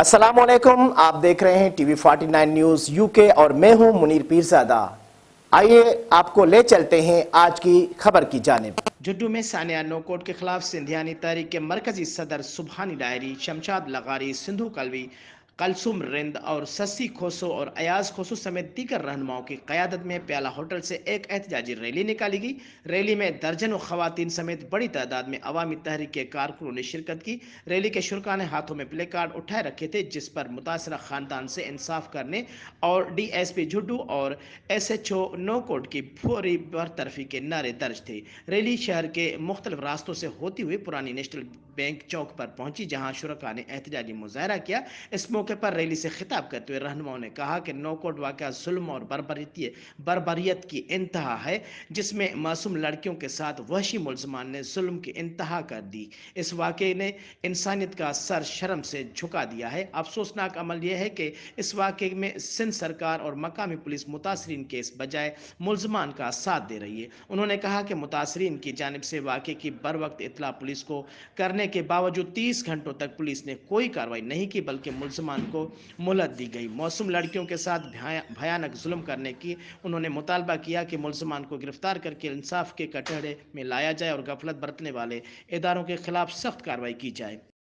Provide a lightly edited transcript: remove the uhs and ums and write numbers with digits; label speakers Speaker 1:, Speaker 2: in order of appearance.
Speaker 1: السلام علیکم، آپ دیکھ رہے ہیں ٹی وی 49 نیوز یو کے اور میں ہوں منیر پیرزادہ۔ آئیے آپ کو لے چلتے ہیں آج کی خبر کی جانب۔ جڈو میں ثانیہ نو کوٹ کے خلاف سندھیانی تحریک کے مرکزی صدر سبحانی ڈائری، شمشاد لغاری، سندھو کلوی، کلثوم رند اور سسی کھوسو اور ایاز کھوسو سمیت دیگر رہنماؤں کی قیادت میں پیالہ ہوٹل سے ایک احتجاجی ریلی نکالی گئی۔ ریلی میں درجنوں خواتین سمیت بڑی تعداد میں عوامی تحریک کے کارکنوں نے شرکت کی۔ ریلی کے شرکاء نے ہاتھوں میں پلے کارڈ اٹھائے رکھے تھے جس پر متاثرہ خاندان سے انصاف کرنے اور ڈی ایس پی جھڈو اور ایس ایچ او نو کوٹ کی فوری برطرفی کے نعرے درج تھے۔ ریلی شہر کے مختلف راستوں سے ہوتی ہوئی پرانی نیشنل بینک چوک پر پہنچی جہاں شرکاء نے احتجاجی مظاہرہ کیا۔ اس موقع پر ریلی سے خطاب کرتے ہوئے رہنماؤں نے کہا کہ نو کوٹ واقعہ ظلم اور بربریت کی انتہا ہے جس میں معصوم لڑکیوں کے ساتھ وحشی ملزمان نے ظلم کی انتہا کر دی۔ اس واقعے نے انسانیت کا سر شرم سے جھکا دیا ہے۔ افسوسناک عمل یہ ہے کہ اس واقعے میں سندھ سرکار اور مقامی پولیس متاثرین کے اس بجائے ملزمان کا ساتھ دے رہی ہے۔ انہوں نے کہا کہ متاثرین کی جانب سے واقعے کی بروقت اطلاع پولیس کو کرنے کے باوجود 30 گھنٹوں تک پولیس نے کوئی کارروائی نہیں کی بلکہ ملزمان کو مہلت دی گئی۔ معصوم لڑکیوں کے ساتھ بھیانک ظلم کرنے کی انہوں نے مطالبہ کیا کہ ملزمان کو گرفتار کر کے انصاف کے کٹہرے میں لایا جائے اور غفلت برتنے والے اداروں کے خلاف سخت کارروائی کی جائے۔